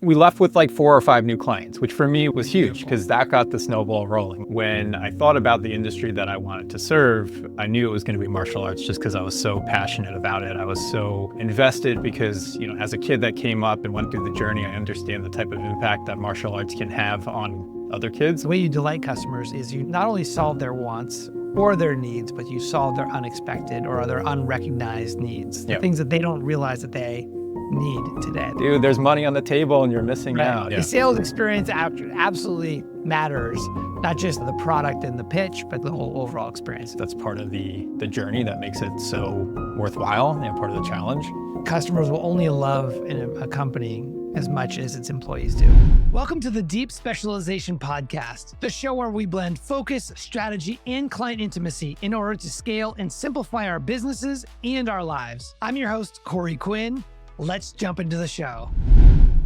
we left with like 4 or 5 new clients, which for me was huge because that got the snowball rolling. When I thought about the industry that I wanted to serve, I knew it was going to be martial arts just because I was so passionate about it. I was so invested because, as a kid that came up and went through the journey, I understand the type of impact that martial arts can have on other kids. The way you delight customers is you not only solve their wants or their needs, but you solve their unexpected or their unrecognized needs, the things that they don't realize that they need today. Dude, there's money on the table and you're missing out. The sales experience absolutely matters, not just the product and the pitch, but the whole overall experience. That's part of the journey that makes it so worthwhile, part of the challenge. Customers will only love a company as much as its employees do. Welcome to the Deep Specialization Podcast, the show where we blend focus, strategy, and client intimacy in order to scale and simplify our businesses and our lives. I'm your host, Corey Quinn. Let's jump into the show.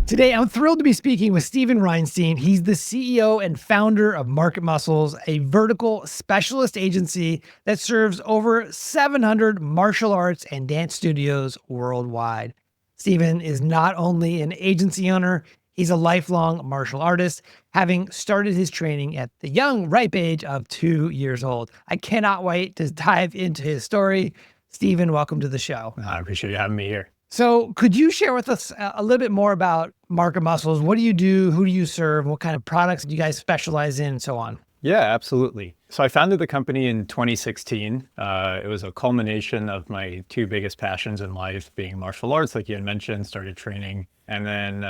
Today, I'm thrilled to be speaking with Stephen Reinstein. He's the CEO and founder of Market Muscles, a vertical specialist agency that serves over 700 martial arts and dance studios worldwide. Stephen is not only an agency owner, he's a lifelong martial artist, having started his training at the young, ripe age of 2 years old. I cannot wait to dive into his story. Stephen, welcome to the show. I appreciate you having me here. So could you share with us a little bit more about Market Muscles? What do you do? Who do you serve? What kind of products do you guys specialize in and so on? Yeah, absolutely. So I founded the company in 2016. It was a culmination of my 2 biggest passions in life, being martial arts, like you had mentioned, started training, and then,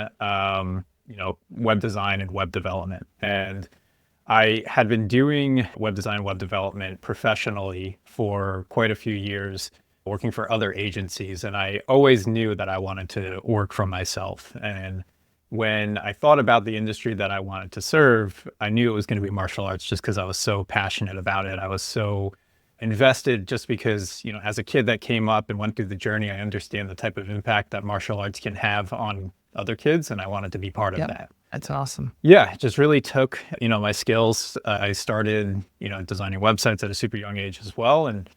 web design and web development. And I had been doing web design, web development professionally for quite a few years, working for other agencies. And I always knew that I wanted to work for myself. And when I thought about the industry that I wanted to serve, I knew it was going to be martial arts just because I was so passionate about it. I was so invested just because, as a kid that came up and went through the journey, I understand the type of impact that martial arts can have on other kids. And I wanted to be part of that. That's awesome. Yeah, it just really took, my skills. I started, designing websites at a super young age as well. And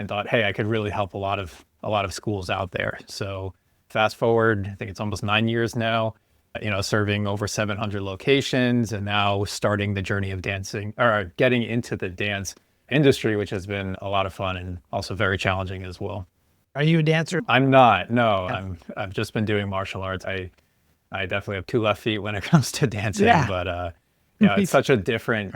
thought, hey, I could really help a lot of schools out there. So fast forward, I think it's almost 9 years now, serving over 700 locations, and now starting the journey of dancing or getting into the dance industry, which has been a lot of fun and also very challenging as well. Are you a dancer? I'm not. No, I've just been doing martial arts. I definitely have 2 left feet when it comes to dancing, but it's such a different,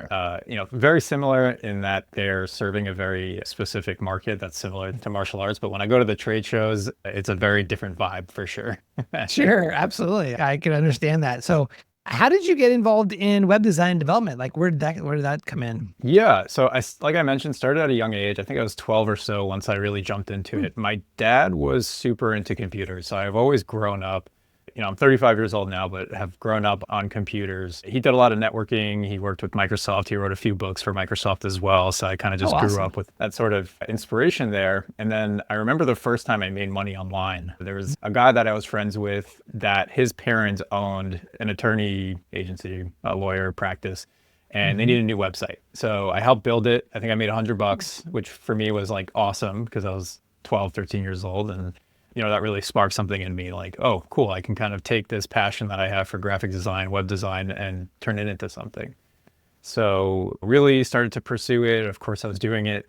very similar in that they're serving a very specific market that's similar to martial arts. But when I go to the trade shows, it's a very different vibe for sure. Sure, absolutely. I can understand that. So how did you get involved in web design and development? Like where did that come in? Yeah. So like I mentioned, started at a young age. I think I was 12 or so once I really jumped into it. My dad was super into computers. So I've always grown up. I'm 35 years old now, but have grown up on computers. He did a lot of networking. He worked with Microsoft. He wrote a few books for Microsoft as well. So I kind of just grew up with that sort of inspiration there. And then I remember the first time I made money online. There was a guy that I was friends with that his parents owned an attorney agency, a lawyer practice, and they needed a new website. So I helped build it. I think I made $100, which for me was like awesome because I was 12, 13 years old. And that really sparked something in me like, oh, cool. I can kind of take this passion that I have for graphic design, web design, and turn it into something. So really started to pursue it. Of course, I was doing it,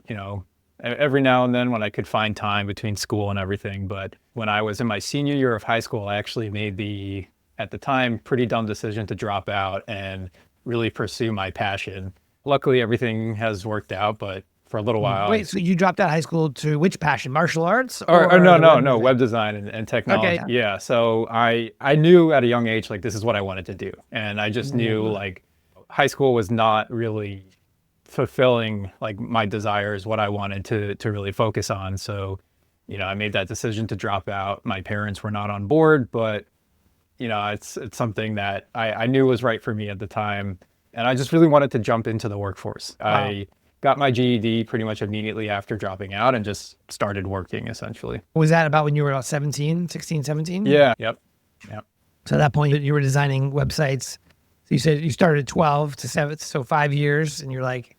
every now and then when I could find time between school and everything. But when I was in my senior year of high school, I actually made at the time, pretty dumb decision to drop out and really pursue my passion. Luckily, everything has worked out, but for a little while. Wait, so you dropped out of high school to which passion? Martial arts? Or no, web design and technology. Okay. Yeah. So I knew at a young age, like, this is what I wanted to do. And I just knew like high school was not really fulfilling like my desires, what I wanted to really focus on. So, I made that decision to drop out. My parents were not on board, but it's something that I knew was right for me at the time. And I just really wanted to jump into the workforce. Wow. I got my GED pretty much immediately after dropping out and just started working essentially. Was that about when you were about 16, 17? Yeah. Yep. So at that point you were designing websites. So you said you started at 12 to 7, so 5 years, and you're like,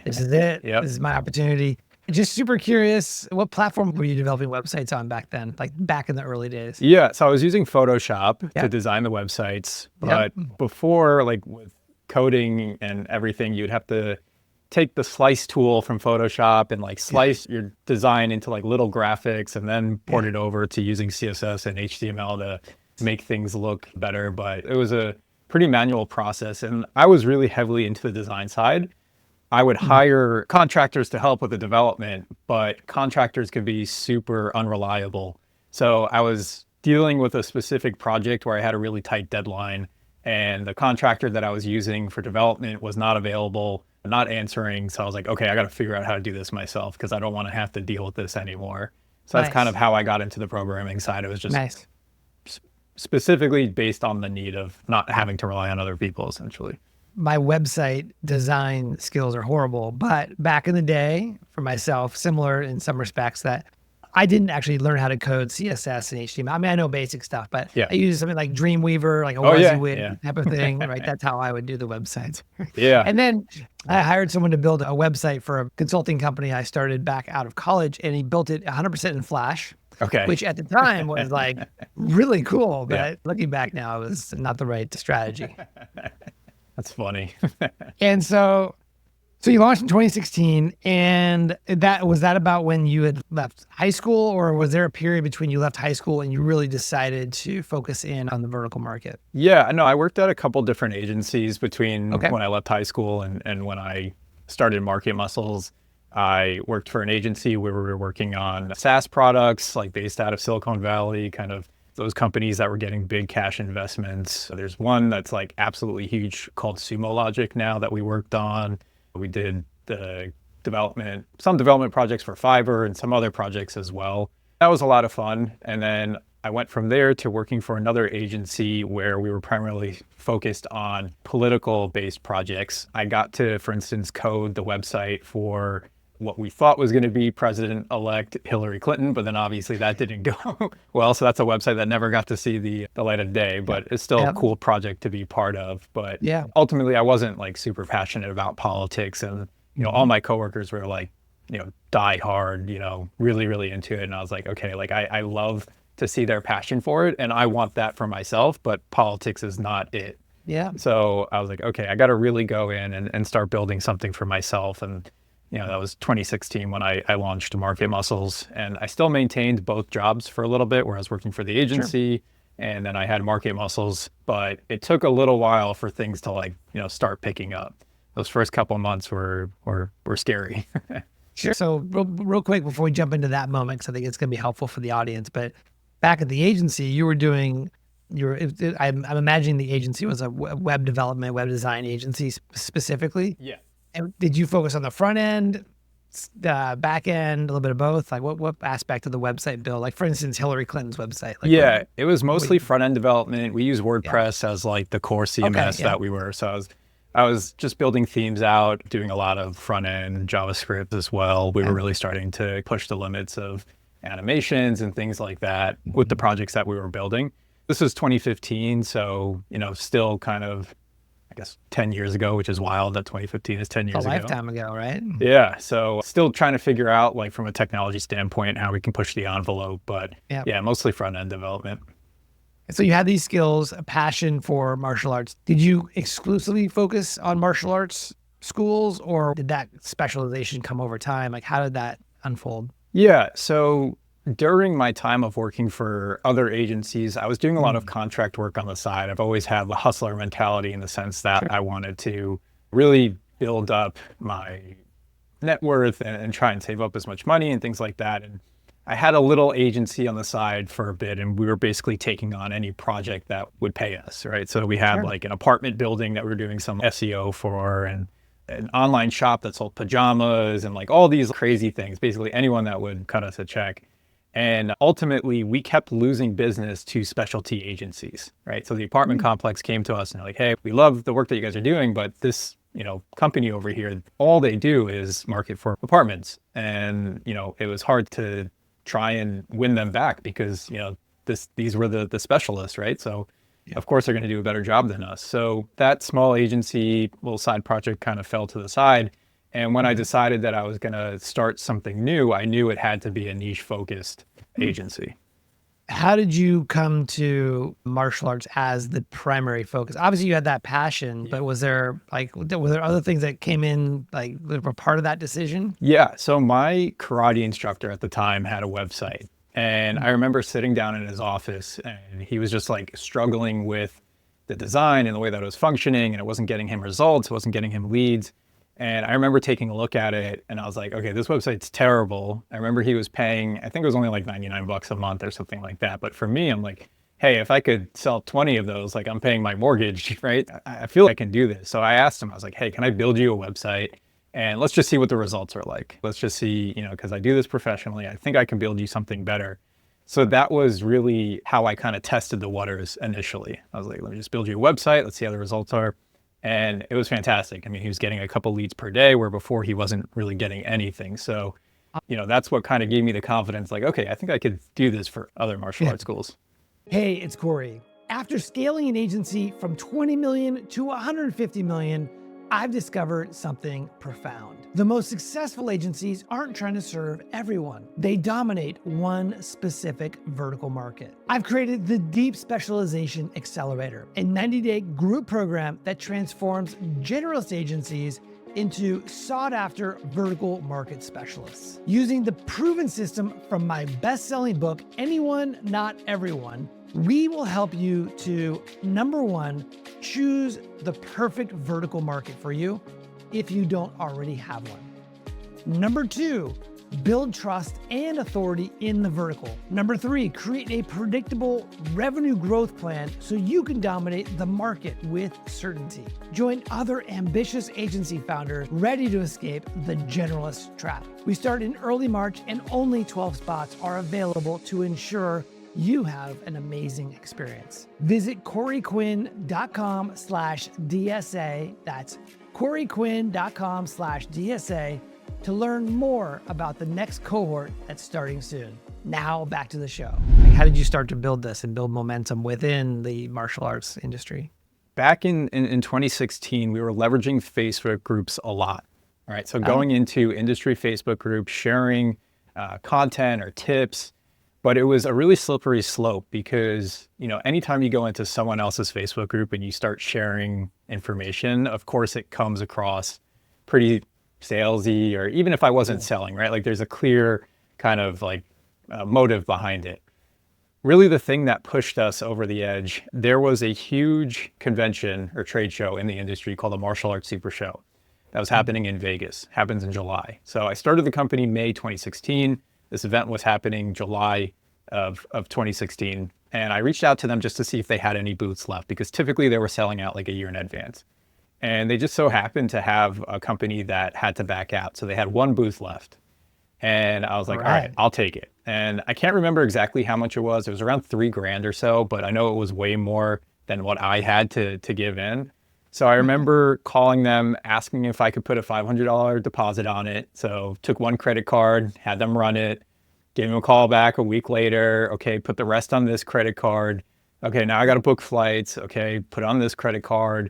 this is it. This is my opportunity. Just super curious, what platform were you developing websites on back then, like back in the early days? Yeah, so I was using Photoshop to Yep. design the websites, Yep. but before, like with coding and everything, you'd have to take the slice tool from Photoshop and like Yeah. slice your design into like little graphics and then port Yeah. it over to using CSS and HTML to make things look better. But it was a pretty manual process, and I was really heavily into the design side. I would Mhm. hire contractors to help with the development, but contractors could be super unreliable. So I was dealing with a specific project where I had a really tight deadline, and the contractor that I was using for development was not available, not answering. So I was like, okay, I got to figure out how to do this myself because I don't want to have to deal with this anymore. So that's kind of Nice. how I got into the programming side. It was just Nice. specifically based on the need of not having to rely on other people, essentially. My website design skills are horrible, but back in the day for myself, similar in some respects that I didn't actually learn how to code CSS and HTML. I mean, I know basic stuff, but Yeah. I use something like Dreamweaver, like a Oh, yeah. WYSIWYG Yeah. type of thing, right? That's how I would do the websites. Yeah. And then I hired someone to build a website for a consulting company I started back out of college, and he built it 100% in Flash, Okay. which at the time was like really cool. But Yeah. looking back now, it was not the right strategy. That's funny. And so you launched in 2016, and that was that about when you had left high school, or was there a period between you left high school and you really decided to focus in on the vertical market? Yeah, no, I worked at a couple different agencies between Okay. when I left high school and when I started Market Muscles. I worked for an agency where we were working on SaaS products, like based out of Silicon Valley, kind of those companies that were getting big cash investments. So there's one that's like absolutely huge called Sumo Logic now that we worked on. We did some development projects for Fiverr and some other projects as well. That was a lot of fun. And then I went from there to working for another agency where we were primarily focused on political-based projects. I got to, for instance, code the website for what we thought was going to be President-elect Hillary Clinton, but then obviously that didn't go well. So that's a website that never got to see the light of day, but it's still a Yep. cool project to be part of. But Yeah. ultimately, I wasn't like super passionate about politics, and all my coworkers were like, die hard, really, really into it. And I was like, okay, like I love to see their passion for it, and I want that for myself, but politics is not it. Yeah. So I was like, okay, I got to really go in and start building something for myself. And, that was 2016 when I launched Market Muscles, and I still maintained both jobs for a little bit where I was working for the agency and then I had Market Muscles, but it took a little while for things to like, start picking up. Those first couple of months were scary. Sure. So real quick before we jump into that moment, because I think it's going to be helpful for the audience, but back at the agency, I'm imagining the agency was a web development, web design agency specifically. Yeah. And did you focus on the front end, the back end, a little bit of both? Like what aspect of the website build? Like for instance, Hillary Clinton's website. Like Yeah, it was mostly front end development. We use WordPress as like the core CMS yeah. that we were. So I was just building themes out, doing a lot of front end JavaScript as well. We were really starting to push the limits of animations and things like that with the projects that we were building. This was 2015, so still kind of, I guess, 10 years ago, which is wild that 2015 is 10 years a ago. lifetime ago, right? Yeah. So still trying to figure out, like, from a technology standpoint, how we can push the envelope. But yeah, mostly front end development. So you had these skills, a passion for martial arts. Did you exclusively focus on martial arts schools, or did that specialization come over time? Like, how did that unfold? Yeah. So during my time of working for other agencies, I was doing a lot of contract work on the side. I've always had the hustler mentality in the sense that I wanted to really build up my net worth and try and save up as much money and things like that. And I had a little agency on the side for a bit, and we were basically taking on any project that would pay us, right? So we had like an apartment building that we were doing some SEO for, and an online shop that sold pajamas and like all these crazy things, basically anyone that would cut us a check. And ultimately, we kept losing business to specialty agencies, right? So the apartment complex came to us and they're like, hey, we love the work that you guys are doing, but this, company over here, all they do is market for apartments. And, it was hard to try and win them back because, these were the specialists, right? So of course they're going to do a better job than us. So that small agency, little side project kind of fell to the side. And when I decided that I was going to start something new, I knew it had to be a niche focused agency. How did you come to martial arts as the primary focus? Obviously you had that passion, but were there other things that came in, like, that were part of that decision? Yeah. So my karate instructor at the time had a website. And I remember sitting down in his office and he was just like struggling with the design and the way that it was functioning. And it wasn't getting him results, it wasn't getting him leads. And I remember taking a look at it and I was like, okay, this website's terrible. I remember he was paying, I think it was only like 99 bucks a month or something like that. But for me, I'm like, hey, if I could sell 20 of those, like I'm paying my mortgage, right? I feel like I can do this. So I asked him, I was like, hey, can I build you a website? And let's just see what the results are like. Let's just see, because I do this professionally, I think I can build you something better. So that was really how I kind of tested the waters initially. I was like, let me just build you a website. Let's see how the results are. And it was fantastic. I mean, he was getting a couple leads per day where before he wasn't really getting anything. So, that's what kind of gave me the confidence, like, okay, I think I could do this for other martial arts schools. Hey, it's Corey. After scaling an agency from 20 million to 150 million, I've discovered something profound. The most successful agencies aren't trying to serve everyone. They dominate one specific vertical market. I've created the Deep Specialization Accelerator, a 90-day group program that transforms generalist agencies into sought-after vertical market specialists. Using the proven system from my best-selling book, Anyone, Not Everyone, we will help you to, number one, choose the perfect vertical market for you if you don't already have one. Number two, build trust and authority in the vertical. Number three, create a predictable revenue growth plan so you can dominate the market with certainty. Join other ambitious agency founders ready to escape the generalist trap. We start in early March and only 12 spots are available to ensure you have an amazing experience. Visit CoreyQuinn.com/DSA. That's CoreyQuinn.com/DSA to learn more about the next cohort that's starting soon. Now back to the show. How did you start to build this and build momentum within the martial arts industry? Back in 2016, we were leveraging Facebook groups a lot. All right. So going into industry Facebook groups, sharing content or tips. But it was a really slippery slope because, anytime you go into someone else's Facebook group and you start sharing information, of course, it comes across pretty salesy, or even if I wasn't selling, right? Like there's a clear kind of like motive behind it. Really the thing that pushed us over the edge, there was a huge convention or trade show in the industry called the Martial Arts Super Show that was happening in Vegas, happens in July. So I started the company May 2016. This event was happening July of 2016. And I reached out to them just to see if they had any booths left, because typically they were selling out like a year in advance. And they just so happened to have a company that had to back out. So they had one booth left. And I was like, all right, I'll take it. And I can't remember exactly how much it was. It was around $3,000 or so, but I know it was way more than what I had to give in. So I remember calling them, asking if I could put a $500 deposit on it. So took one credit card, had them run it, gave them a call back a week later. Okay, put the rest on this credit card. Okay, now I got to book flights. Okay, put on this credit card.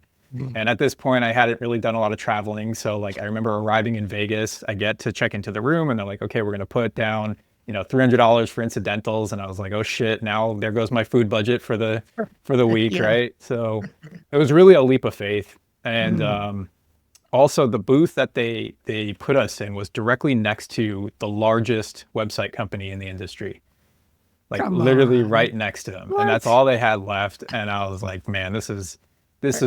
And at this point, I hadn't really done a lot of traveling. So like, I remember arriving in Vegas, I get to check into the room and they're like, okay, we're going to put down, $300 for incidentals. And I was like, oh shit, now there goes my food budget for the week. Right. So it was really a leap of faith. And also the booth that they put us in was directly next to the largest website company in the industry. Like literally right next to them. What? And that's all they had left. And I was like, man, this is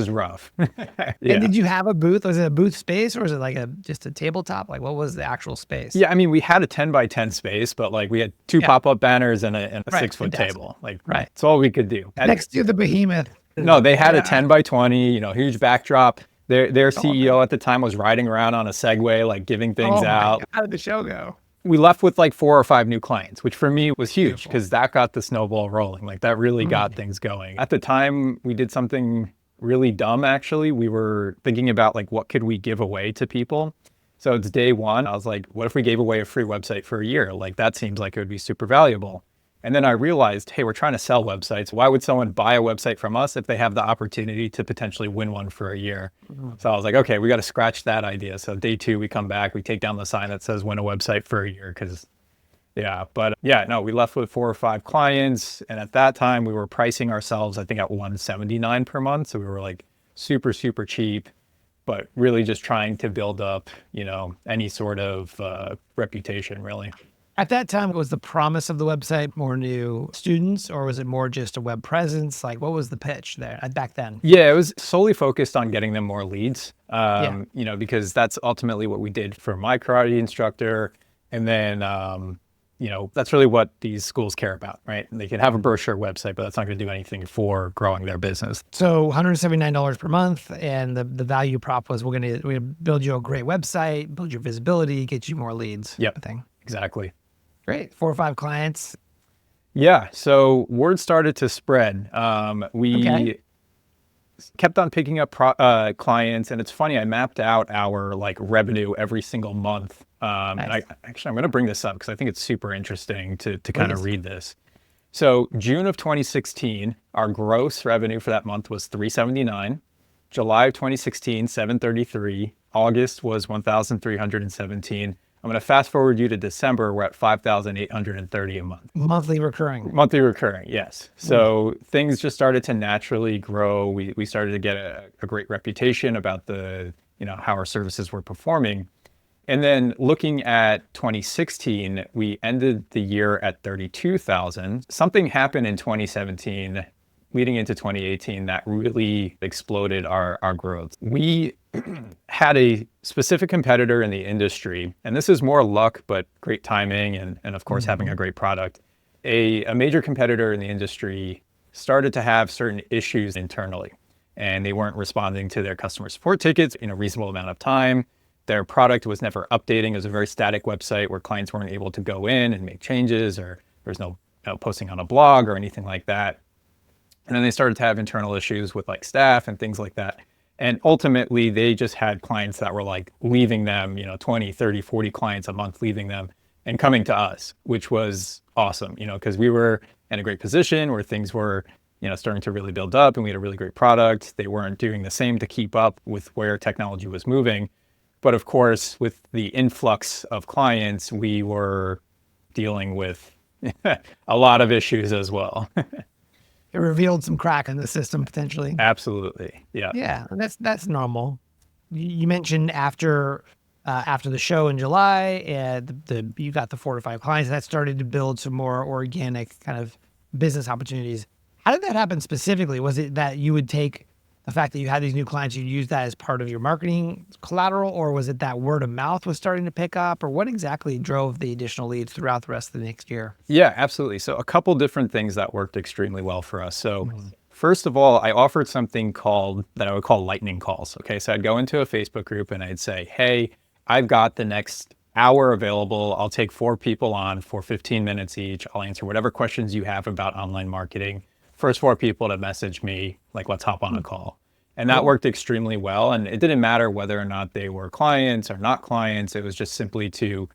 rough. Yeah. And did you have a booth? Was it a booth space or was it like just a tabletop? Like what was the actual space? Yeah, I mean, we had a 10 by 10 space, but like we had two pop-up banners and a 6-foot table. Like that's all we could do. Next to the behemoth. No, they had a 10 by 20, huge backdrop. Their CEO at the time was riding around on a Segway, like giving things out. How did the show go? We left with like 4 or 5 new clients, which for me was huge because that got the snowball rolling. Like that really got things going. At the time, we did something really dumb, actually. We were thinking about like, what could we give away to people? So it's day one. I was like, what if we gave away a free website for a year? Like that seems like it would be super valuable. And then I realized, hey, we're trying to sell websites. Why would someone buy a website from us if they have the opportunity to potentially win one for a year? So I was like, okay, we got to scratch that idea. So day 2, we come back, we take down the sign that says win a website for a year we left with 4 or 5 clients. And at that time we were pricing ourselves, I think at $179 per month. So we were like super, super cheap, but really just trying to build up, any sort of reputation really. At that time, was the promise of the website more new students, or was it more just a web presence? Like, what was the pitch there back then? Yeah, it was solely focused on getting them more leads, Yeah. because that's ultimately what we did for my karate instructor. And then, that's really what these schools care about, right? And they can have a brochure website, but that's not going to do anything for growing their business. So $179 per month, and the value prop was we're gonna build you a great website, build your visibility, get you more leads. Yep, type of thing. exactly. Great. 4 or 5 clients. Yeah, so word started to spread. We kept on picking up clients, and it's funny, I mapped out our revenue every single month. And I'm going to bring this up because I think it's super interesting to kind of read this. So June of 2016, our gross revenue for that month was $379. July of 2016, $733. August was $1,317. I'm going to fast forward you to December. We're at $5,830 a month. Monthly recurring. Monthly recurring, yes. So things just started to naturally grow. We started to get a great reputation about how our services were performing. And then looking at 2016, we ended the year at 32,000. Something happened in 2017 leading into 2018 that really exploded our growth. We had a specific competitor in the industry, and this is more luck, but great timing and of course having a great product. A major competitor in the industry started to have certain issues internally, and they weren't responding to their customer support tickets in a reasonable amount of time. Their product was never updating. It was a very static website where clients weren't able to go in and make changes, or there's no posting on a blog or anything like that. And then they started to have internal issues with staff and things like that. And ultimately, they just had clients that were leaving them, 20, 30, 40 clients a month leaving them and coming to us, which was awesome, because we were in a great position where things were, starting to really build up and we had a really great product. They weren't doing the same to keep up with where technology was moving. But of course, with the influx of clients, we were dealing with a lot of issues as well. It revealed some crack in the system potentially. Absolutely. Yeah. Yeah, that's normal. You mentioned after the show in July, you got the 4 to 5 clients that started to build some more organic kind of business opportunities. How did that happen specifically? Was it that you would take the fact that you had these new clients, you'd use that as part of your marketing collateral, or was it that word of mouth was starting to pick up, or what exactly drove the additional leads throughout the rest of the next year? Yeah, absolutely. So a couple different things that worked extremely well for us. So first of all, I offered something that I would call lightning calls. Okay, so I'd go into a Facebook group and I'd say, hey, I've got the next hour available. I'll take 4 people on for 15 minutes each. I'll answer whatever questions you have about online marketing. First 4 people to message me, let's hop on a call. And that worked extremely well. And it didn't matter whether or not they were clients or not clients. It was just simply to,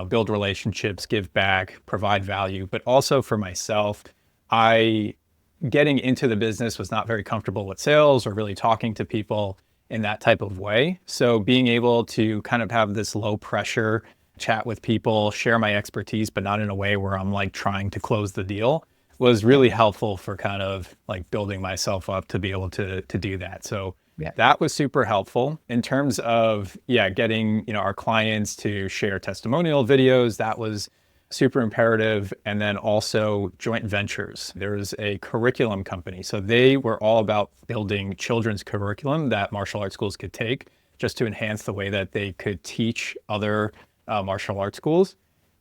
build relationships, give back, provide value. But also for myself, getting into the business was not very comfortable with sales or really talking to people in that type of way. So being able to kind of have this low pressure chat with people, share my expertise, but not in a way where I'm trying to close the deal, was really helpful for kind of building myself up to be able to do that. So that was super helpful in terms of, getting, our clients to share testimonial videos. That was super imperative. And then also joint ventures. There's a curriculum company. So they were all about building children's curriculum that martial arts schools could take just to enhance the way that they could teach other martial arts schools.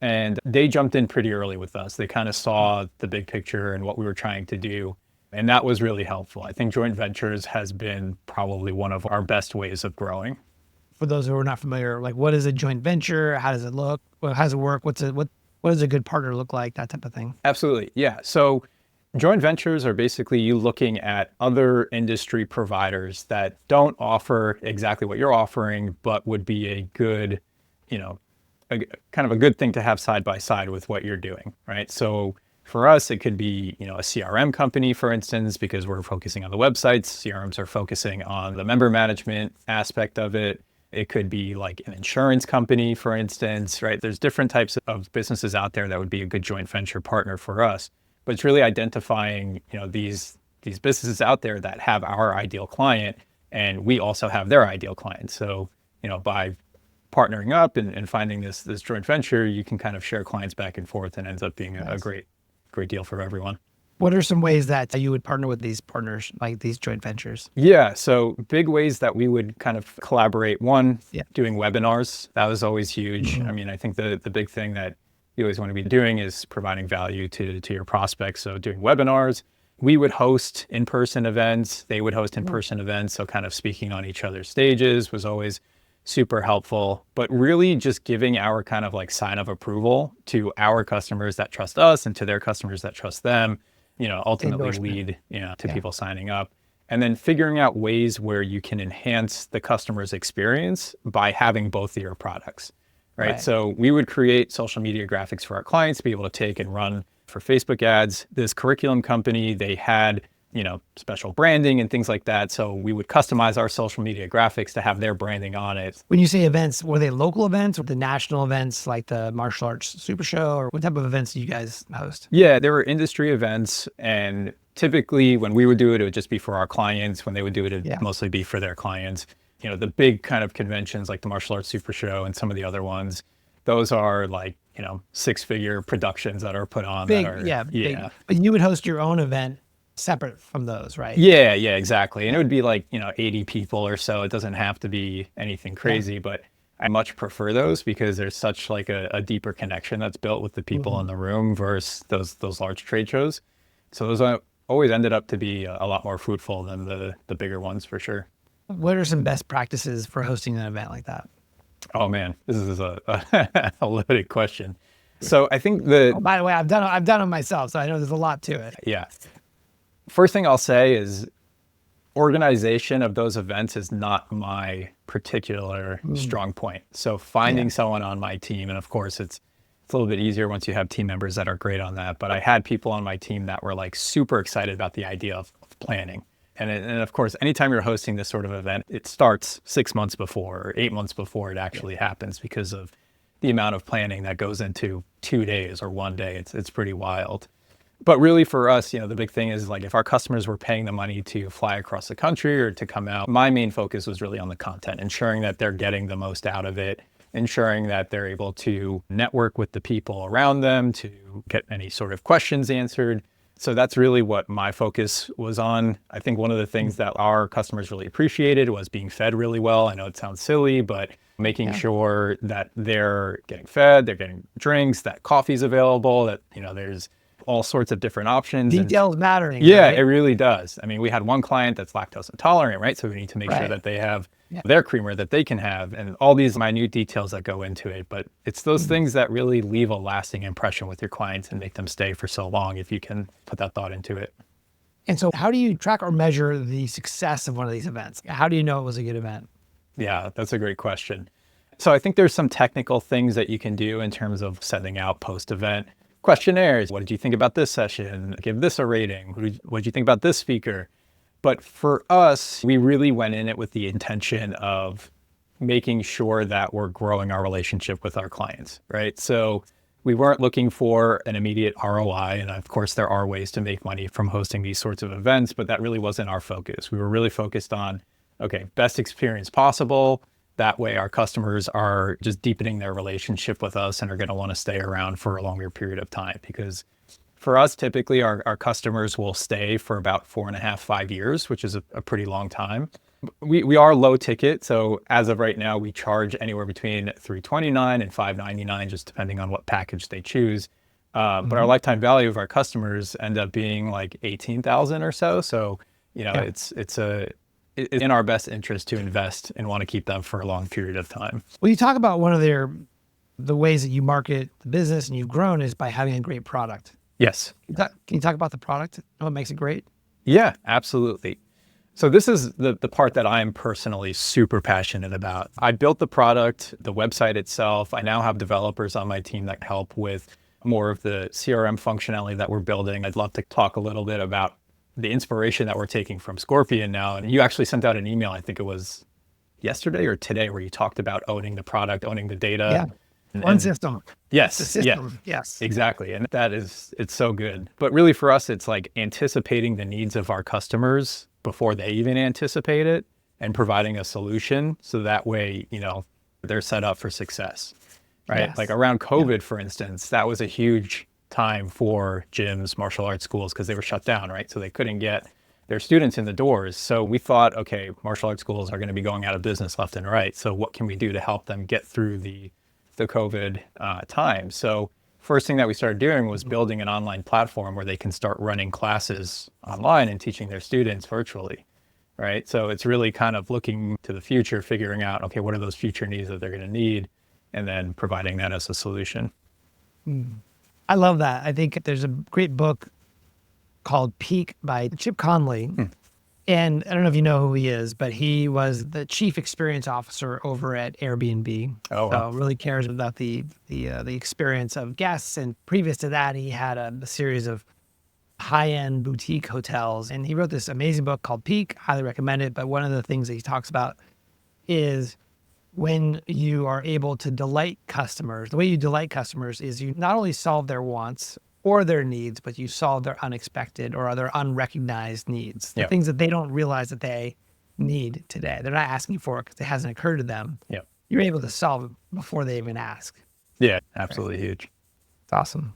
And they jumped in pretty early with us. They kind of saw the big picture and what we were trying to do. And that was really helpful. I think joint ventures has been probably one of our best ways of growing. For those who are not familiar, what is a joint venture? How does it look? How does it work? What does a good partner look like? That type of thing. Absolutely. Yeah. So joint ventures are basically you looking at other industry providers that don't offer exactly what you're offering, but would be a good, kind of a good thing to have side by side with what you're doing, right? So For us, it could be, a CRM company, for instance, because we're focusing on the websites. CRMs are focusing on the member management aspect of it. It could be like an insurance company, for instance, right? There's different types of businesses out there that would be a good joint venture partner for us. But it's really identifying, these businesses out there that have our ideal client, and we also have their ideal client. So, by partnering up and finding this joint venture, you can kind of share clients back and forth, and ends up being a great deal for everyone. What are some ways that you would partner with these partners, like these joint ventures? Yeah, so big ways that we would kind of collaborate. One, doing webinars. That was always huge. Mm-hmm. I mean, I think the big thing that you always want to be doing is providing value to your prospects. So doing webinars. We would host in-person events. They would host in-person events. So kind of speaking on each other's stages was always super helpful, but really just giving our kind of like sign of approval to our customers that trust us and to their customers that trust them, ultimately lead, to people signing up. And then figuring out ways where you can enhance the customer's experience by having both of your products, right? So we would create social media graphics for our clients to be able to take and run for Facebook ads. This curriculum company, they had special branding and things like that. So we would customize our social media graphics to have their branding on it. When you say events, were they local events or the national events like the Martial Arts Super Show, or what type of events do you guys host? Yeah, there were industry events, and typically when we would do it, it would just be for our clients. When they would do it, it'd mostly be for their clients. The big kind of conventions like the Martial Arts Super Show and some of the other ones, those are like, 6-figure productions that are put on. Big. But you would host your own event separate from those, right? Yeah, exactly. And it would be like, 80 people or so. It doesn't have to be anything crazy, but I much prefer those because there's such like a deeper connection that's built with the people in the room versus those large trade shows. So those always ended up to be a lot more fruitful than the bigger ones for sure. What are some best practices for hosting an event like that? Oh man, this is a loaded question. So I think by the way, I've done it myself, so I know there's a lot to it. Yeah. First thing I'll say is organization of those events is not my particular strong point. So finding someone on my team, and of course it's a little bit easier once you have team members that are great on that, but I had people on my team that were like super excited about the idea of planning. And of course, anytime you're hosting this sort of event, it starts 6 months before or 8 months before it actually happens because of the amount of planning that goes into 2 days or 1 day. It's pretty wild. But really for us, the big thing is like if our customers were paying the money to fly across the country or to come out, my main focus was really on the content, ensuring that they're getting the most out of it, ensuring that they're able to network with the people around them to get any sort of questions answered. So that's really what my focus was on. I think one of the things that our customers really appreciated was being fed really well. I know it sounds silly, but making sure that they're getting fed, they're getting drinks, that coffee's available, that, there's all sorts of different options. Details mattering. Yeah, right? It really does. I mean, we had one client that's lactose intolerant, right? So we need to make sure that they have their creamer that they can have and all these minute details that go into it. But it's those things that really leave a lasting impression with your clients and make them stay for so long if you can put that thought into it. And so how do you track or measure the success of one of these events? How do you know it was a good event? Yeah, that's a great question. So I think there's some technical things that you can do in terms of sending out post-event questionnaires. What did you think about this session? Give this a rating. What did you think about this speaker? But for us, we really went in it with the intention of making sure that we're growing our relationship with our clients, right? So we weren't looking for an immediate ROI. And of course, there are ways to make money from hosting these sorts of events, but that really wasn't our focus. We were really focused on, okay, best experience possible. That way our customers are just deepening their relationship with us and are going to want to stay around for a longer period of time. Because for us, typically our customers will stay for about 4.5, 5 years, which is a pretty long time. We are low ticket. So as of right now, we charge anywhere between $329 and $599, just depending on what package they choose. But our lifetime value of our customers end up being like 18,000 or so. So, it's in our best interest to invest and want to keep them for a long period of time. Well, you talk about one of the ways that you market the business and you've grown is by having a great product. Yes. Can you talk about the product and what makes it great? Yeah, absolutely. So this is the part that I'm personally super passionate about. I built the product, the website itself. I now have developers on my team that help with more of the CRM functionality that we're building. I'd love to talk a little bit about the inspiration that we're taking from Scorpion now. And you actually sent out an email, I think it was yesterday or today, where you talked about owning the product, owning the data. Yeah. One system. Yes. The system. Yeah, Yes. exactly. And it's so good. But really for us, it's like anticipating the needs of our customers before they even anticipate it and providing a solution. So that way, they're set up for success, right? Yes. Like around COVID, for instance, that was a huge time for gyms, martial arts schools, because they were shut down, right? So they couldn't get their students in the doors. So we thought, okay, martial arts schools are going to be going out of business left and right. So what can we do to help them get through the COVID time? So first thing that we started doing was building an online platform where they can start running classes online and teaching their students virtually, right? So it's really kind of looking to the future, figuring out, okay, what are those future needs that they're going to need, and then providing that as a solution. I love that. I think there's a great book called Peak by Chip Conley. And I don't know if you know who he is, but he was the chief experience officer over at Airbnb. Oh, wow. So really cares about the experience of guests. And previous to that, he had a series of high-end boutique hotels. And he wrote this amazing book called Peak. Highly recommend it. But one of the things that he talks about is when you are able to delight customers, the way you delight customers is you not only solve their wants or their needs, but you solve their unexpected or other unrecognized needs, the things that they don't realize that they need today. They're not asking for it because it hasn't occurred to them. Yep. You're able to solve it before they even ask. Yeah, absolutely huge. It's awesome.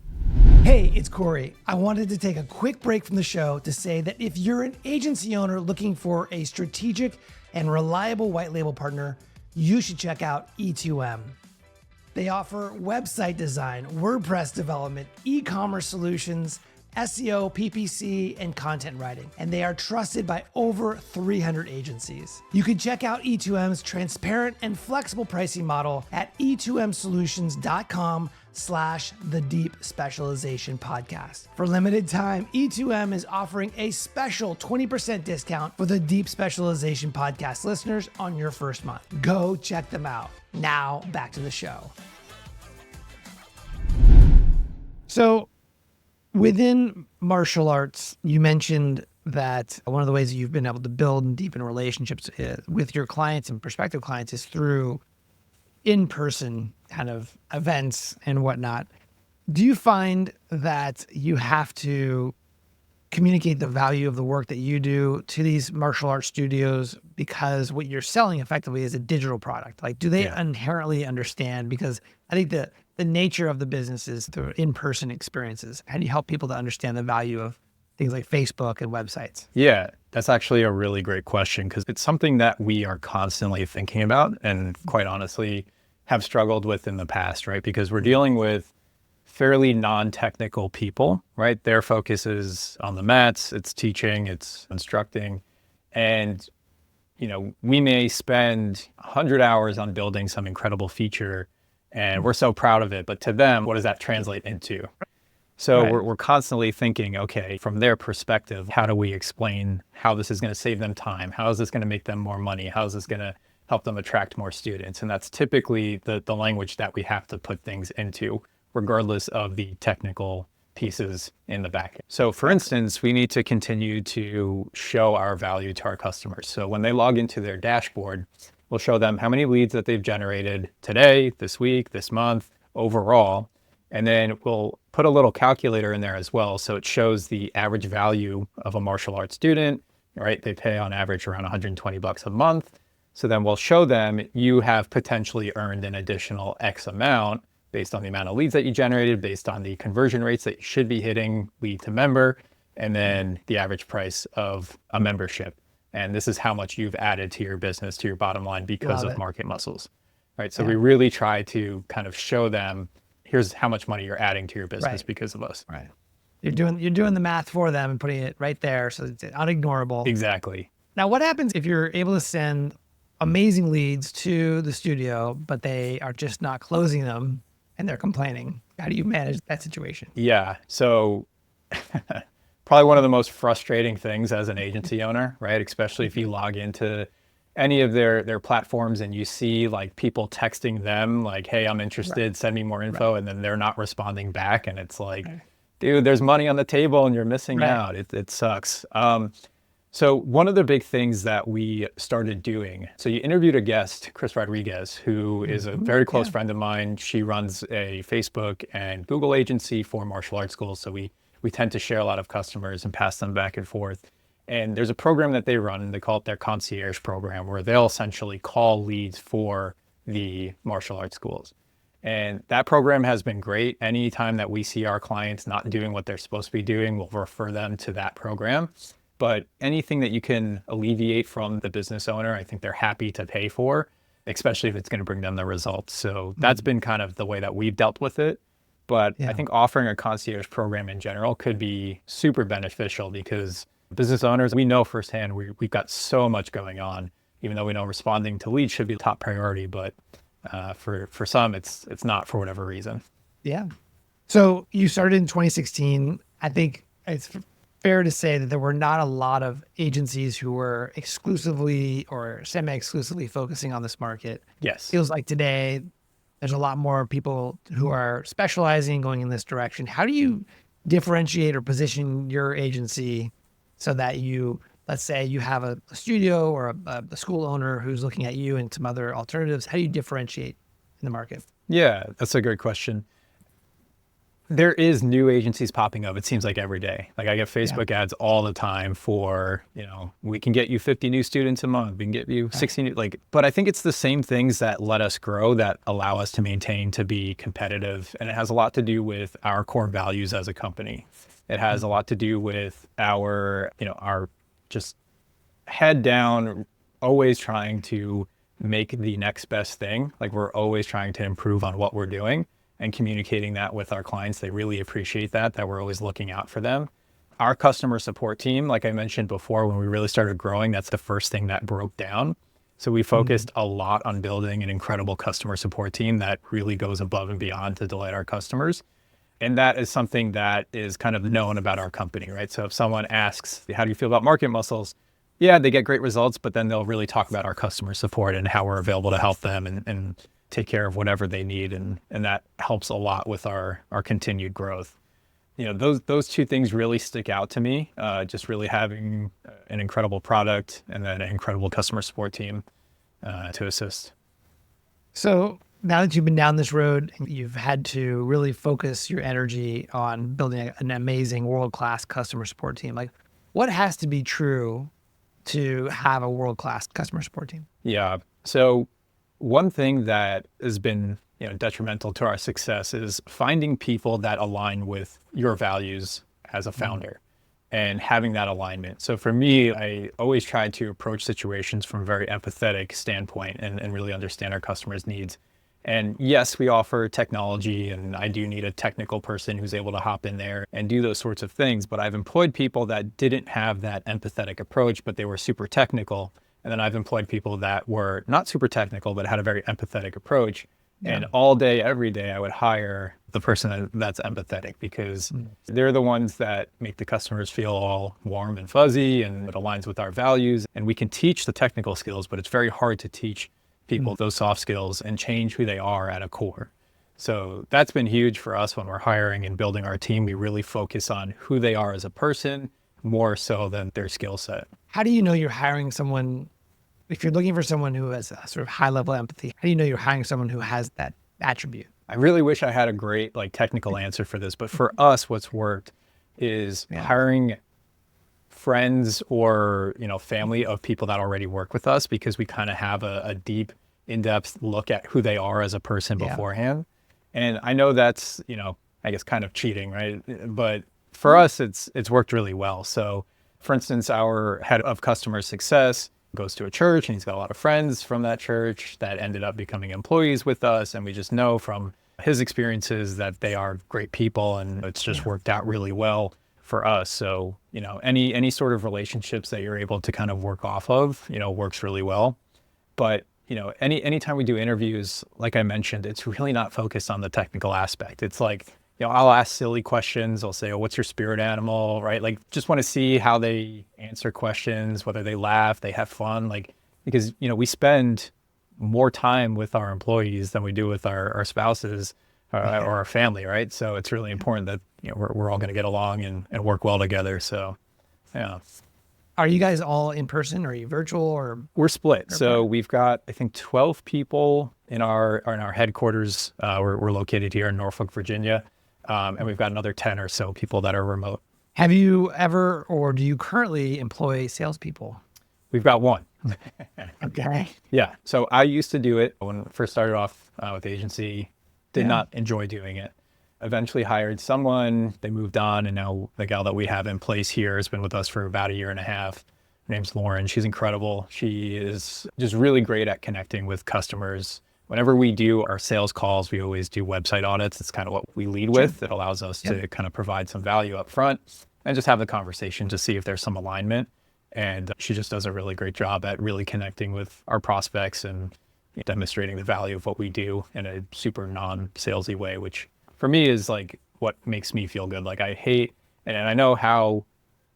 Hey, it's Corey. I wanted to take a quick break from the show to say that if you're an agency owner looking for a strategic and reliable white label partner, you should check out E2M. They offer website design, WordPress development, e-commerce solutions, SEO, PPC, and content writing. And they are trusted by over 300 agencies. You can check out E2M's transparent and flexible pricing model at e2msolutions.com/the Deep Specialization Podcast. For limited time, E2M is offering a special 20% discount for the Deep Specialization Podcast listeners on your first month. Go check them out. Now back to the show. So within martial arts, you mentioned that one of the ways that you've been able to build and deepen relationships with your clients and prospective clients is through in-person kind of events and whatnot. Do you find that you have to communicate the value of the work that you do to these martial arts studios because what you're selling effectively is a digital product? Like, do they inherently understand? Because I think the nature of the business is through in-person experiences. How do you help people to understand the value of things like Facebook and websites? Yeah, that's actually a really great question because it's something that we are constantly thinking about and quite honestly have struggled with in the past, right? Because we're dealing with fairly non-technical people, right? Their focus is on the mats, it's teaching, it's instructing. And, we may spend 100 hours on building some incredible feature and we're so proud of it, but to them, what does that translate into? So we're constantly thinking, okay, from their perspective, how do we explain how this is going to save them time? How is this going to make them more money? How is this going to help them attract more students? And that's typically the language that we have to put things into, regardless of the technical pieces in the back end. So for instance, we need to continue to show our value to our customers. So when they log into their dashboard, we'll show them how many leads that they've generated today, this week, this month, overall. And then we'll put a little calculator in there as well. So it shows the average value of a martial arts student, right? They pay on average around $120 a month. So then we'll show them you have potentially earned an additional X amount based on the amount of leads that you generated, based on the conversion rates that you should be hitting lead to member, and then the average price of a membership. And this is how much you've added to your business, to your bottom line because of market muscles, right? So we really try to kind of show them, here's how much money you're adding to your business because of us. Right. You're doing the math for them and putting it right there. So it's unignorable. Exactly. Now, what happens if you're able to send amazing leads to the studio, but they are just not closing them and they're complaining? How do you manage that situation? Yeah. So probably one of the most frustrating things as an agency owner, right? Especially if you log into any of their platforms and you see like people texting them like, hey, I'm interested, send me more info, and then they're not responding back. And it's like, dude, there's money on the table and you're missing out. It sucks. So one of the big things that we started doing, so you interviewed a guest, Chris Rodriguez, who is a very close friend of mine. She runs a Facebook and Google agency for martial arts schools. So we tend to share a lot of customers and pass them back and forth. And there's a program that they run, they call it their concierge program, where they'll essentially call leads for the martial arts schools. And that program has been great. Anytime that we see our clients not doing what they're supposed to be doing, we'll refer them to that program. But anything that you can alleviate from the business owner, I think they're happy to pay for, especially if it's going to bring them the results. So that's been kind of the way that we've dealt with it. But I think offering a concierge program in general could be super beneficial because business owners, we know firsthand we've got so much going on, even though we know responding to leads should be the top priority. But for some, it's not for whatever reason. Yeah. So you started in 2016. I think it's fair to say that there were not a lot of agencies who were exclusively or semi-exclusively focusing on this market. Yes. Feels like today there's a lot more people who are specializing, going in this direction. How do you differentiate or position your agency so that you, let's say you have a studio or a school owner who's looking at you and some other alternatives. How do you differentiate in the market? Yeah, that's a great question. There is new agencies popping up, it seems like every day. Like I get Facebook ads all the time for, we can get you 50 new students a month, we can get you 60 new, but I think it's the same things that let us grow, that allow us to maintain, to be competitive. And it has a lot to do with our core values as a company. It has a lot to do with our just head down, always trying to make the next best thing. Like we're always trying to improve on what we're doing and communicating that with our clients. They really appreciate that we're always looking out for them. Our customer support team, like I mentioned before, when we really started growing, that's the first thing that broke down. So we focused a lot on building an incredible customer support team that really goes above and beyond to delight our customers. And that is something that is kind of known about our company, right? So if someone asks, how do you feel about market muscles? Yeah, they get great results, but then they'll really talk about our customer support and how we're available to help them and take care of whatever they need. And that helps a lot with our continued growth. Those two things really stick out to me, just really having an incredible product and then an incredible customer support team to assist. So now that you've been down this road, you've had to really focus your energy on building an amazing world-class customer support team. Like, what has to be true to have a world-class customer support team? Yeah. So one thing that has been detrimental to our success is finding people that align with your values as a founder and having that alignment. So for me, I always try to approach situations from a very empathetic standpoint and really understand our customers' needs. And yes, we offer technology, and I do need a technical person who's able to hop in there and do those sorts of things. But I've employed people that didn't have that empathetic approach, but they were super technical. And then I've employed people that were not super technical, but had a very empathetic approach. Yeah. And all day, every day, I would hire the person that's empathetic because they're the ones that make the customers feel all warm and fuzzy, and it aligns with our values. And we can teach the technical skills, but it's very hard to teach people those soft skills and change who they are at a core. So that's been huge for us when we're hiring and building our team. We really focus on who they are as a person more so than their skill set. How do you know you're hiring someone, if you're looking for someone who has a sort of high level empathy, how do you know you're hiring someone who has that attribute? I really wish I had a great technical answer for this, but for us, what's worked is hiring friends or family of people that already work with us, because we kind of have a deep, in-depth look at who they are as a person beforehand. And I know that's I guess kind of cheating, right? But for us, it's worked really well. So for instance, our head of customer success goes to a church and he's got a lot of friends from that church that ended up becoming employees with us, and we just know from his experiences that they are great people, and it's just worked out really well for us. So, any sort of relationships that you're able to kind of work off of, works really well. But, anytime we do interviews, like I mentioned, it's really not focused on the technical aspect. It's like, I'll ask silly questions. I'll say, oh, what's your spirit animal, right? Just want to see how they answer questions, whether they laugh, they have fun. because, we spend more time with our employees than we do with our spouses or our family, right? So it's really important that, we're all going to get along and work well together. So, yeah. Are you guys all in person, or are you virtual, or? We're split. So we've got, I think, 12 people in our headquarters. We're located here in Norfolk, Virginia. And we've got another 10 or so people that are remote. Have you ever, or do you currently employ salespeople? We've got one. Okay. Yeah. So I used to do it when I first started off with the agency, did not enjoy doing it. Eventually hired someone, they moved on, and now the gal that we have in place here has been with us for about a year and a half. Her name's Lauren. She's incredible. She is just really great at connecting with customers. Whenever we do our sales calls, we always do website audits. It's kind of what we lead with. It allows us to kind of provide some value up front and just have the conversation to see if there's some alignment. And she just does a really great job at really connecting with our prospects and demonstrating the value of what we do in a super non-salesy way, which for me is like what makes me feel good. Like I hate, and I know how,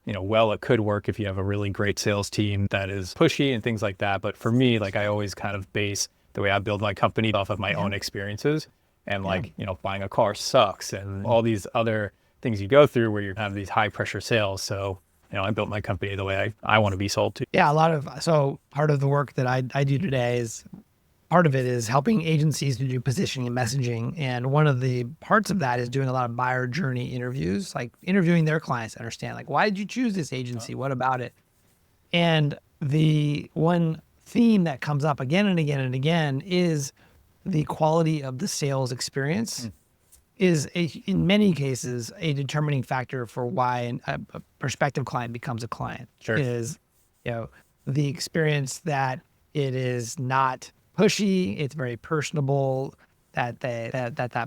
well it could work if you have a really great sales team that is pushy and things like that. But for me, like I always kind of base the way I build my company off of my own experiences. And like, buying a car sucks and all these other things you go through where you have these high pressure sales. So, I built my company the way I want to be sold to. Yeah, so part of the work that I do today is, part of it is helping agencies to do positioning and messaging. And one of the parts of that is doing a lot of buyer journey interviews, like interviewing their clients to understand, like, why did you choose this agency? What about it? And the one theme that comes up again and again and again is the quality of the sales experience is in many cases a determining factor for why a prospective client becomes a client. Sure. Is, the experience that it is not pushy, it's very personable, that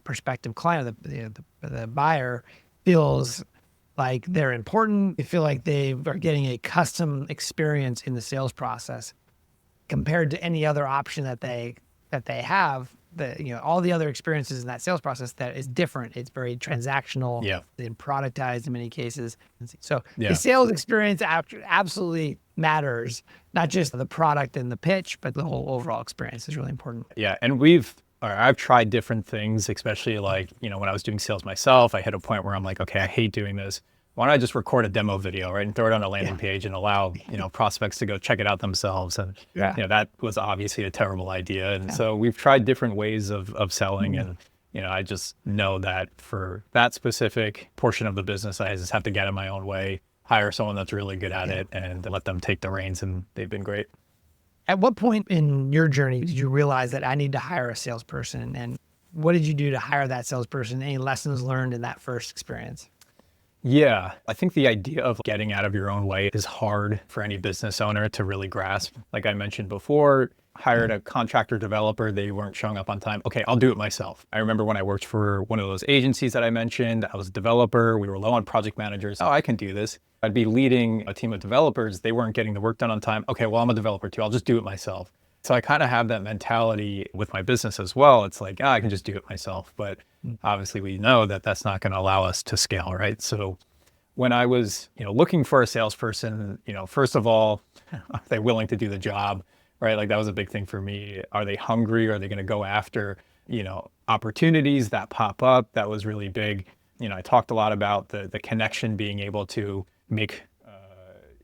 prospective client, the buyer feels like they're important. They feel like they are getting a custom experience in the sales process compared to any other option that they have. All the other experiences in that sales process that is different. It's very transactional and productized in many cases. So the sales experience absolutely matters, not just the product and the pitch, but the whole overall experience is really important. Yeah. And I've tried different things, especially like, when I was doing sales myself, I hit a point where I'm like, okay, I hate doing this. Why don't I just record a demo video, right? And throw it on a landing page and allow, prospects to go check it out themselves. And, that was obviously a terrible idea. And so we've tried different ways of selling. And, I just know that for that specific portion of the business, I just have to get in my own way, hire someone that's really good at it and let them take the reins. And they've been great. At what point in your journey did you realize that I need to hire a salesperson? And what did you do to hire that salesperson? Any lessons learned in that first experience? Yeah, I think the idea of getting out of your own way is hard for any business owner to really grasp. Like I mentioned before, hired a contractor developer, they weren't showing up on time. Okay, I'll do it myself. I remember when I worked for one of those agencies that I mentioned, I was a developer, we were low on project managers. Oh, I can do this. I'd be leading a team of developers, they weren't getting the work done on time. Okay, well, I'm a developer too, I'll just do it myself. So I kind of have that mentality with my business as well. It's like, I can just do it myself. But obviously we know that that's not going to allow us to scale, right? So when I was, looking for a salesperson, first of all, are they willing to do the job, right? Like that was a big thing for me. Are they hungry? Are they going to go after, opportunities that pop up? That was really big. I talked a lot about the connection, being able to make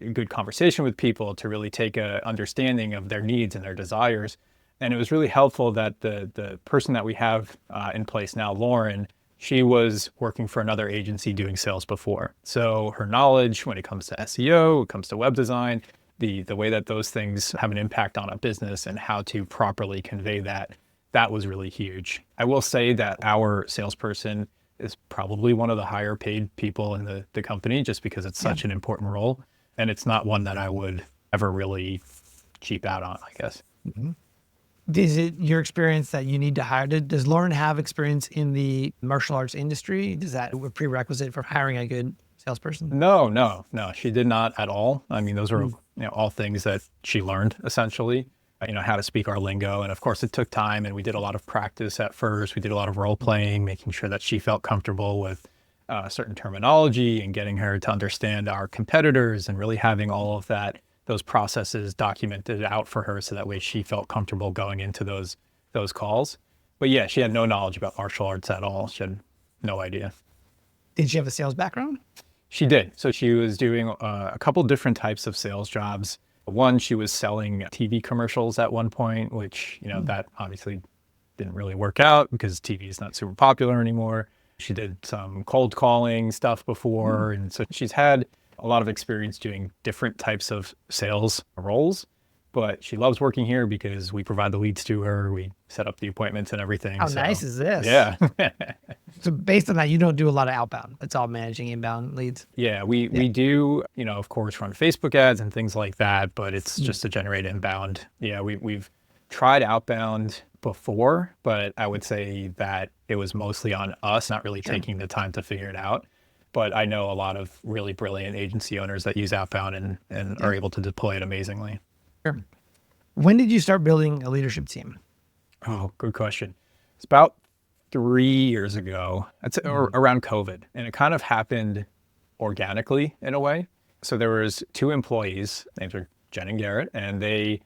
a good conversation with people, to really take a understanding of their needs and their desires. And it was really helpful that the person that we have in place now, Lauren, she was working for another agency doing sales before. So her knowledge when it comes to SEO, when it comes to web design, the way that those things have an impact on a business and how to properly convey that was really huge. I will say that our salesperson is probably one of the higher paid people in the company, just because it's such an important role. And it's not one that I would ever really cheap out on, I guess. Mm-hmm. Is it your experience that you need to hire? Does Lauren have experience in the martial arts industry? Is that a prerequisite for hiring a good salesperson? No, she did not at all. I mean, those were all things that she learned essentially, how to speak our lingo. And of course it took time, and we did a lot of practice at first. We did a lot of role playing, making sure that she felt comfortable with certain terminology and getting her to understand our competitors and really having all of that those processes documented out for her so that way she felt comfortable going into those calls. But yeah, she had no knowledge about martial arts at all. She had no idea. Did she have a sales background? She did. So she was doing a couple different types of sales jobs. One, she was selling TV commercials at one point, which, that obviously didn't really work out because TV is not super popular anymore. She did some cold calling stuff before. And so she's had a lot of experience doing different types of sales roles, but she loves working here because we provide the leads to her. We set up the appointments and everything. How nice is this? Yeah. So based on that, you don't do a lot of outbound. It's all managing inbound leads. Yeah, we do, of course, run Facebook ads and things like that, but it's just to generate inbound. Yeah, we've tried outbound before, but I would say that it was mostly on us, not really taking the time to figure it out. But I know a lot of really brilliant agency owners that use outbound and are able to deploy it amazingly. Sure. When did you start building a leadership team? Oh, good question. It's about 3 years ago. That's around COVID. And it kind of happened organically in a way. So there was 2 employees, names are Jen and Garrett, and they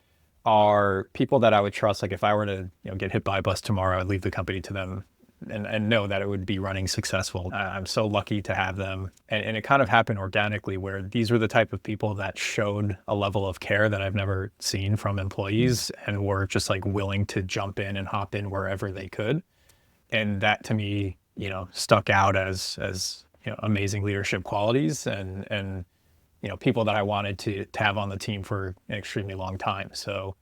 are people that I would trust. Like if I were to get hit by a bus tomorrow, I'd leave the company to them and know that it would be running successful. I'm so lucky to have them. And it kind of happened organically where these were the type of people that showed a level of care that I've never seen from employees and were just like willing to jump in and hop in wherever they could. And that to me, stuck out as amazing leadership qualities and people that I wanted to have on the team for an extremely long time. So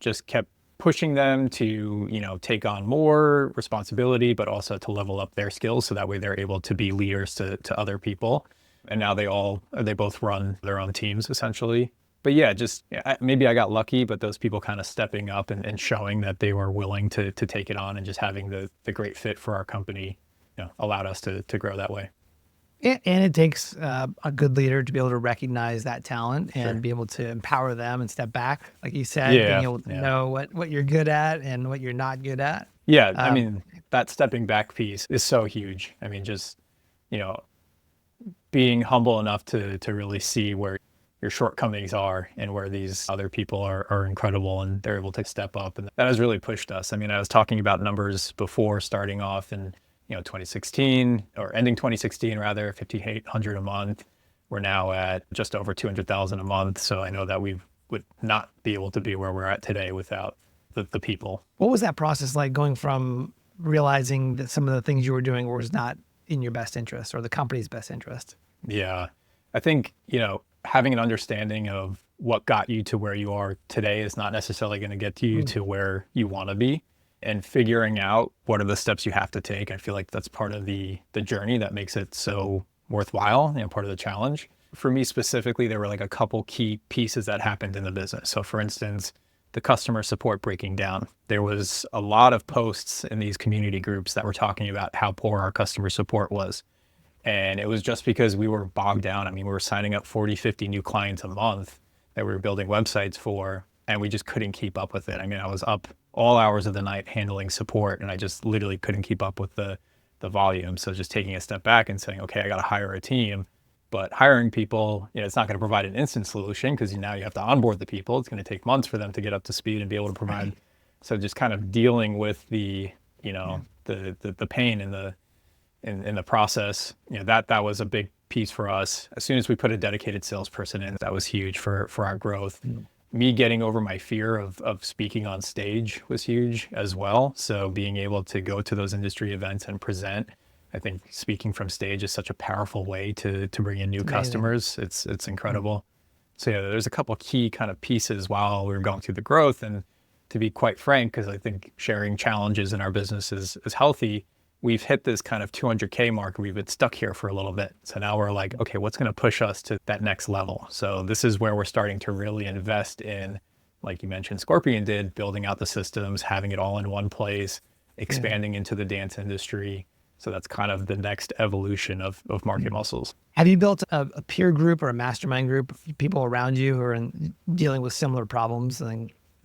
just kept pushing them to, take on more responsibility, but also to level up their skills so that way they're able to be leaders to other people. And now they both run their own teams essentially. But yeah, maybe I got lucky, but those people kind of stepping up and showing that they were willing to take it on and just having the great fit for our company, allowed us to grow that way. And it takes a good leader to be able to recognize that talent and be able to empower them and step back. Like you said, being able to know what you're good at and what you're not good at. Yeah. I mean, that stepping back piece is so huge. I mean, just, being humble enough to really see where your shortcomings are and where these other people are incredible and they're able to step up. And that has really pushed us. I mean, I was talking about numbers before starting off in 2016 or ending 2016 rather, 5,800 a month. We're now at just over 200,000 a month. So I know that we would not be able to be where we're at today without the people. What was that process like going from realizing that some of the things you were doing was not in your best interest or the company's best interest? Yeah, I think, having an understanding of what got you to where you are today is not necessarily going to get you to where you want to be. And figuring out what are the steps you have to take. I feel like that's part of the journey that makes it so worthwhile, part of the challenge. For me specifically, there were like a couple key pieces that happened in the business. So for instance, the customer support breaking down. There was a lot of posts in these community groups that were talking about how poor our customer support was. And it was just because we were bogged down. I mean, we were signing up 40, 50 new clients a month that we were building websites for, and we just couldn't keep up with it. I mean, I was up all hours of the night handling support, and I just literally couldn't keep up with the volume. So just taking a step back and saying, okay, I got to hire a team. But hiring people, it's not going to provide an instant solution because now you have to onboard the people. It's going to take months for them to get up to speed and be able to provide. So just kind of dealing with the pain in the process, that was a big piece for us. As soon as we put a dedicated salesperson in, that was huge for our growth. Me getting over my fear of speaking on stage was huge as well. So being able to go to those industry events and present, I think speaking from stage is such a powerful way to bring in new customers. It's incredible. So yeah, there's a couple key kind of pieces while we were going through the growth. And to be quite frank, because I think sharing challenges in our business is healthy, we've hit this kind of 200K mark. We've been stuck here for a little bit. So now we're like, okay, what's going to push us to that next level? So this is where we're starting to really invest in, like you mentioned, Scorpion did, building out the systems, having it all in one place, expanding into the dance industry. So that's kind of the next evolution of market muscles. Have you built a peer group or a mastermind group of people around you who are dealing with similar problems?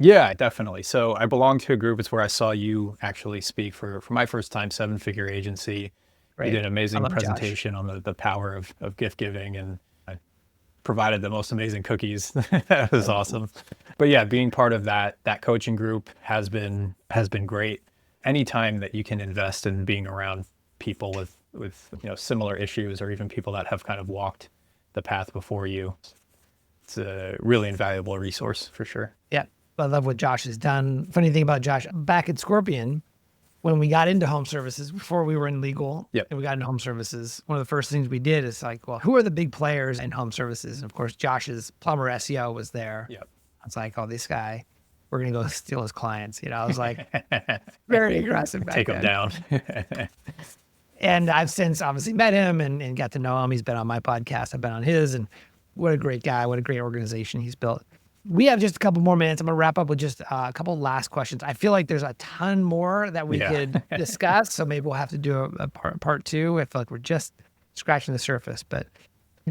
Yeah, definitely. So I belong to a group. It's where I saw you actually speak for my first time, 7-figure agency. Right. You did an amazing presentation on the power of gift giving. And provided the most amazing cookies. That was awesome. But yeah, being part of that coaching group has been great. Anytime that you can invest in being around people with similar issues, or even people that have kind of walked the path before you, it's a really invaluable resource for sure. Yeah. I love what Josh has done. Funny thing about Josh, back at Scorpion, when we got into home services, before we were in legal, Yep. and we got into home services, one of the first things we did is like, well, who are the big players in home services? And of course, Josh's plumber SEO was there. Yep. I was like, oh, this guy, we're going to go steal his clients. I was like, very aggressive back Take then. them down. And I've since obviously met him and got to know him. He's been on my podcast. I've been on his, and what a great guy. What a great organization he's built. We have just a couple more minutes. I'm going to wrap up with just a couple last questions. I feel like there's a ton more that we could discuss. So maybe we'll have to do a part two. I feel like we're just scratching the surface, but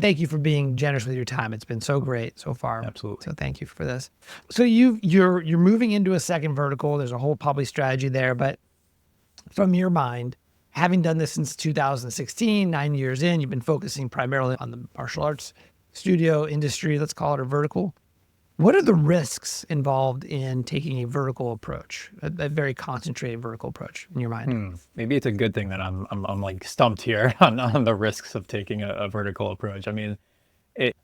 thank you for being generous with your time. It's been so great so far. Absolutely. So thank you for this. So you're moving into a second vertical. There's a whole probably strategy there, but from your mind, having done this since 2016, 9 years in, you've been focusing primarily on the martial arts studio industry, let's call it a vertical. What are the risks involved in taking a vertical approach, a very concentrated vertical approach in your mind? Maybe it's a good thing that I'm like stumped here on the risks of taking a vertical approach. I mean, it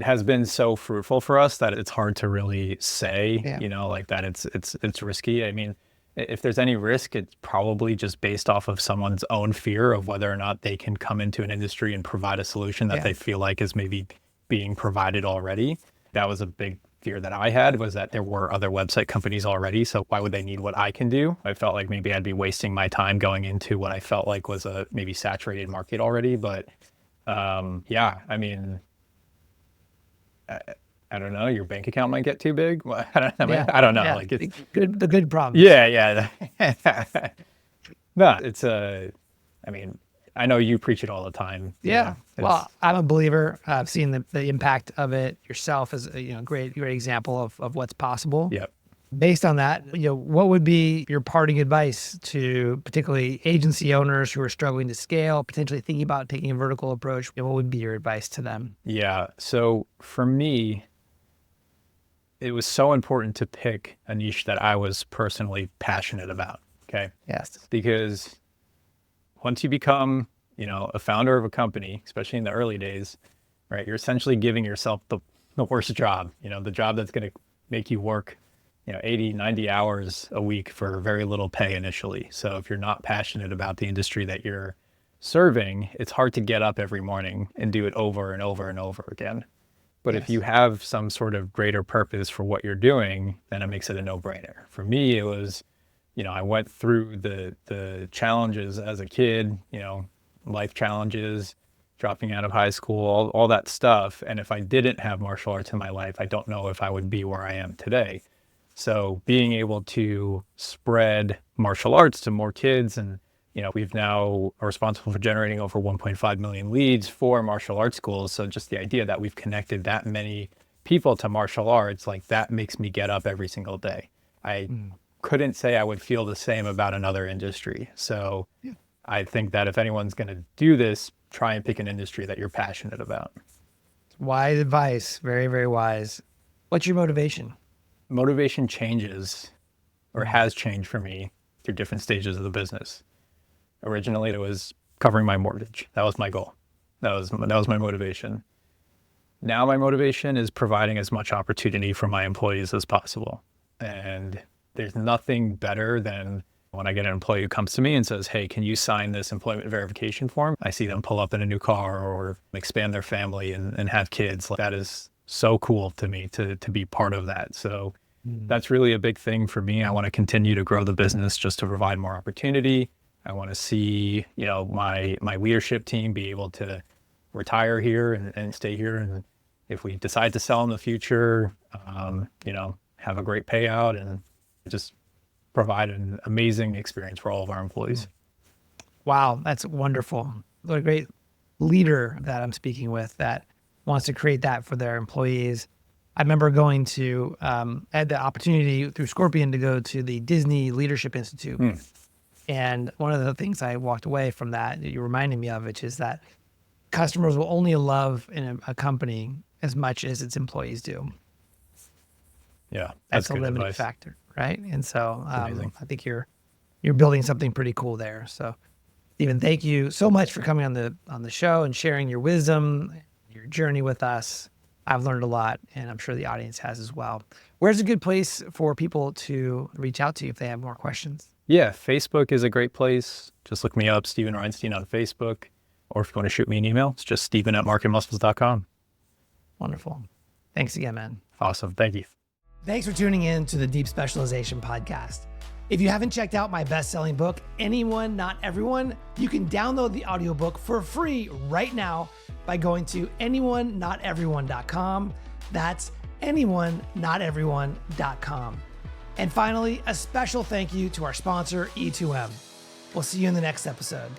has been so fruitful for us that it's hard to really say, like that it's risky. I mean, if there's any risk, it's probably just based off of someone's own fear of whether or not they can come into an industry and provide a solution that they feel like is maybe being provided already. That was a big fear that I had, was that there were other website companies already. So why would they need what I can do? I felt like maybe I'd be wasting my time going into what I felt like was a maybe saturated market already. But yeah, I mean, I don't know, your bank account might get too big. Well, I don't know. Yeah. Like it's the good problem. Yeah. No, it's I mean, I know you preach it all the time. Yeah. Well, I'm a believer. I've seen the impact of it yourself as a great example of what's possible. Yep. Based on that, what would be your parting advice to particularly agency owners who are struggling to scale, potentially thinking about taking a vertical approach? What would be your advice to them? Yeah. So for me, it was so important to pick a niche that I was personally passionate about. Okay. Yes. Because once you become, a founder of a company, especially in the early days, right, you're essentially giving yourself the worst job, the job that's going to make you work, 80, 90 hours a week for very little pay initially. So if you're not passionate about the industry that you're serving, it's hard to get up every morning and do it over and over and over again. But if you have some sort of greater purpose for what you're doing, then it makes it a no-brainer. For me, it was, I went through the challenges as a kid, life challenges, dropping out of high school, all that stuff. And if I didn't have martial arts in my life, I don't know if I would be where I am today. So being able to spread martial arts to more kids, and we've now are responsible for generating over 1.5 million leads for martial arts schools. So just the idea that we've connected that many people to martial arts, like that makes me get up every single day. I couldn't say I would feel the same about another industry. So I think that if anyone's going to do this, try and pick an industry that you're passionate about. Wise advice. Very, very wise. What's your motivation? Motivation changes, or has changed for me through different stages of the business. Originally, it was covering my mortgage. That was my goal. That was my motivation. Now my motivation is providing as much opportunity for my employees as possible. And there's nothing better than when I get an employee who comes to me and says, hey, can you sign this employment verification form? I see them pull up in a new car or expand their family and have kids. Like, that is so cool to me to be part of that. So that's really a big thing for me. I want to continue to grow the business just to provide more opportunity. I want to see, my leadership team be able to retire here and stay here. And if we decide to sell in the future, have a great payout and just provide an amazing experience for all of our employees. Wow, that's wonderful. What a great leader that I'm speaking with that wants to create that for their employees. I remember going to, I had the opportunity through Scorpion to go to the Disney Leadership Institute. And one of the things I walked away from that you reminded me of, which is that customers will only love in a company as much as its employees do. Yeah, That's a good limiting advice. factor, right? And so Amazing. I think you're building something pretty cool there. So Stephen, thank you so much for coming on the show and sharing your wisdom, your journey with us. I've learned a lot, and I'm sure the audience has as well. Where's a good place for people to reach out to you if they have more questions? Yeah, Facebook is a great place. Just look me up, Stephen Reinstein on Facebook. Or if you want to shoot me an email, it's just Stephen@marketmuscles.com. Wonderful. Thanks again, man. Awesome. Thank you. Thanks for tuning in to the Deep Specialization Podcast. If you haven't checked out my best-selling book, Anyone, Not Everyone, you can download the audiobook for free right now by going to anyonenoteveryone.com. That's anyonenoteveryone.com. And finally, a special thank you to our sponsor, E2M. We'll see you in the next episode.